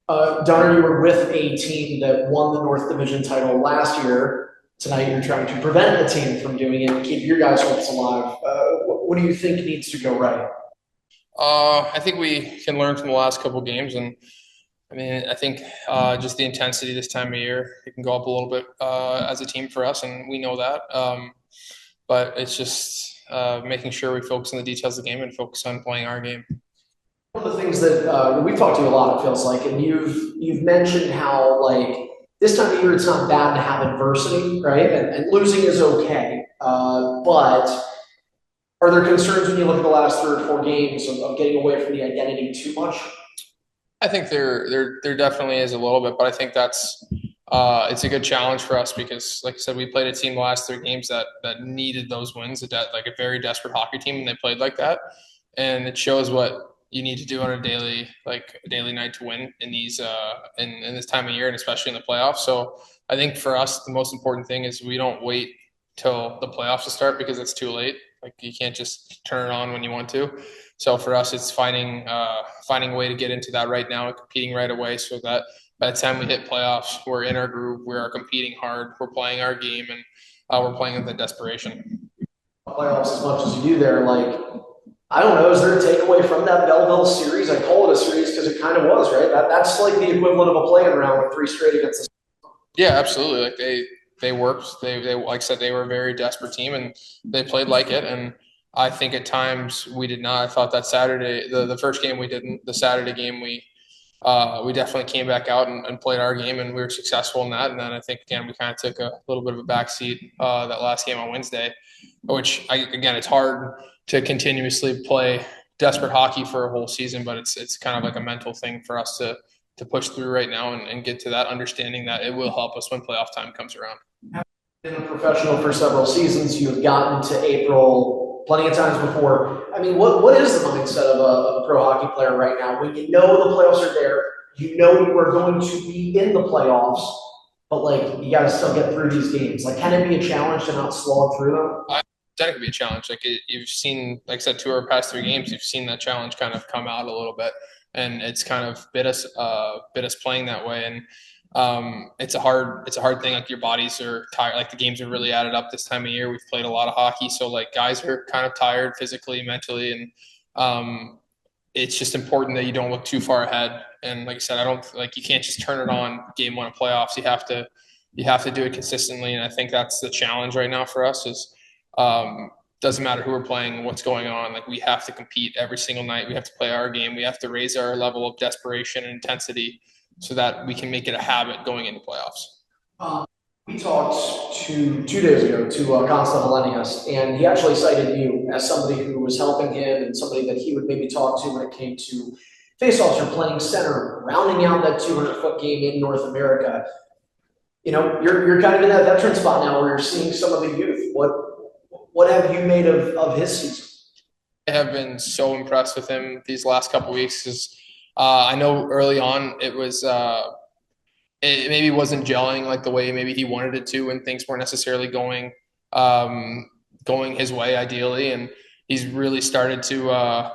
Dunne, you were with a team that won the North Division title last year. Tonight, you're trying to prevent the team from doing it and keep your guys' hopes alive. What do you think needs to go right? I think we can learn from the last couple games, and I mean, I think just the intensity this time of year it can go up a little bit as a team for us, and we know that. But it's just making sure we focus on the details of the game and focus on playing our game. One of the things that we've talked to you a lot, it feels like, and you've mentioned how like this time of year it's not bad to have adversity, right? And losing is okay, but are there concerns when you look at the last 3 or 4 games of getting away from the identity too much? I think there definitely is a little bit, but I think that's it's a good challenge for us because, like I said, we played a team the last 3 games that needed those wins, like a very desperate hockey team, and they played like that, and it shows what you need to do on a daily night to win in these in this time of year and especially in the playoffs. So I think for us the most important thing is we don't wait till the playoffs to start because it's too late. Like you can't just turn it on when you want to. So for us, it's finding a way to get into that right now and competing right away, so that by the time we hit playoffs, we're in our groove, we are competing hard, we're playing our game, and we're playing with the desperation. Playoffs as much as you do there, like I don't know, is there a takeaway from that Belleville series? I call it a series because it kind of was, right? That's like the equivalent of a playing round with three straight against the. Yeah, absolutely. Like they worked. They like I said, they were a very desperate team and they played like it. And I think at times we did not. I thought that Saturday, the first game we didn't. The Saturday game we definitely came back out and played our game and we were successful in that. And then I think again we kind of took a little bit of a backseat that last game on Wednesday, which again it's hard to continuously play desperate hockey for a whole season, but it's kind of like a mental thing for us to push through right now and get to that understanding that it will help us when playoff time comes around. Been a professional for several seasons. You've gotten to April plenty of times before. I mean, what is the mindset of a pro hockey player right now when you know the playoffs are there? You know you are going to be in the playoffs, but like you got to still get through these games. Like, can it be a challenge to not slog through them? That could be a challenge. You've seen, like I said, 2 of our past 3 games, you've seen that challenge kind of come out a little bit, and it's kind of bit us playing that way. And it's a hard thing. Like your bodies are tired. Like the games are really added up this time of year. We've played a lot of hockey, so like guys are kind of tired physically, mentally, and it's just important that you don't look too far ahead. And like I said, I don't like you can't just turn it on game one of playoffs. You have to do it consistently, and I think that's the challenge right now for us. Is doesn't matter who we're playing, what's going on. Like we have to compete every single night. We have to play our game. We have to raise our level of desperation and intensity so that we can make it a habit going into playoffs. Um, we talked 2 days ago to Constant Hellenius, and he actually cited you as somebody who was helping him and somebody that he would maybe talk to when it came to faceoffs or playing center, rounding out that 200-foot game in North America. You know, you're kind of in that veteran spot now where you're seeing some of the youth. What have you made of his season? I have been so impressed with him these last couple of weeks. Because I know early on it maybe wasn't gelling like the way maybe he wanted it to, and things weren't necessarily going his way ideally. And he's really started to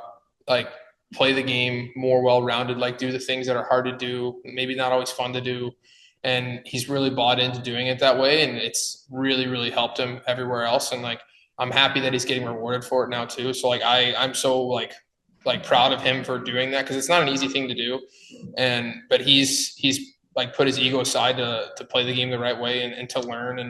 like play the game more well rounded, like do the things that are hard to do, maybe not always fun to do. And he's really bought into doing it that way, and it's really helped him everywhere else. And like I'm happy that he's getting rewarded for it now too. So like I'm so proud of him for doing that because it's not an easy thing to do. And but he's like put his ego aside to play the game the right way and to learn.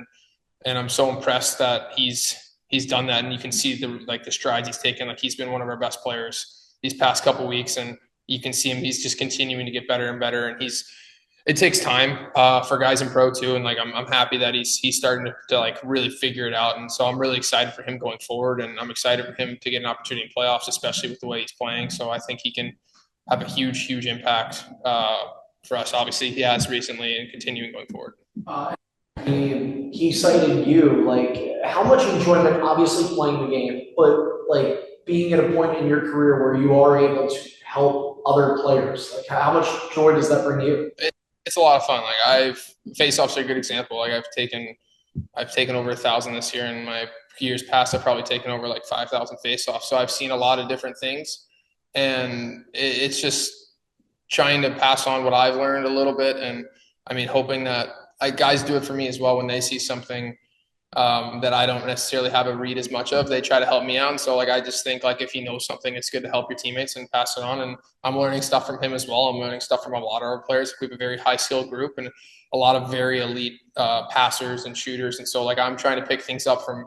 And I'm so impressed that he's done that, and you can see the strides he's taken. Like he's been one of our best players these past couple weeks, and you can see him. He's just continuing to get better and better, and it takes time for guys in pro too. And like I'm happy that he's starting to like really figure it out. And so I'm really excited for him going forward, and I'm excited for him to get an opportunity in playoffs, especially with the way he's playing. So I think he can have a huge impact for us. Obviously, he has recently and continuing going forward. Uh, he cited you like how much enjoyment, obviously playing the game, but like being at a point in your career where you are able to help other players. Like how much joy does that bring you? It's a lot of fun. Like face offs are a good example. Like I've taken over 1,000 this year. In my years past, I've probably taken over like 5,000 face offs. So I've seen a lot of different things, and it's just trying to pass on what I've learned a little bit. And I mean, hoping that guys do it for me as well when they see something that I don't necessarily have a read as much of. They try to help me out. And so like I just think like if you know something, it's good to help your teammates and pass it on. And I'm learning stuff from him as well. I'm learning stuff from a lot of our players. We have a very high skill group and a lot of very elite passers and shooters. And so like I'm trying to pick things up from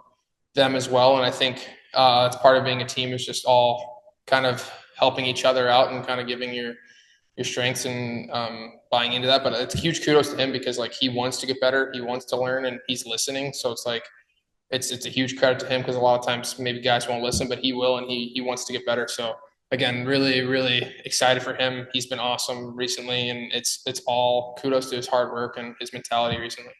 them as well. And I think it's part of being a team is just all kind of helping each other out and kind of giving your strengths and buying into that. But it's huge kudos to him because like he wants to get better, he wants to learn, and he's listening. So it's like it's a huge credit to him because a lot of times maybe guys won't listen, but he will, and he wants to get better. So again, really excited for him. He's been awesome recently, and it's all kudos to his hard work and his mentality recently.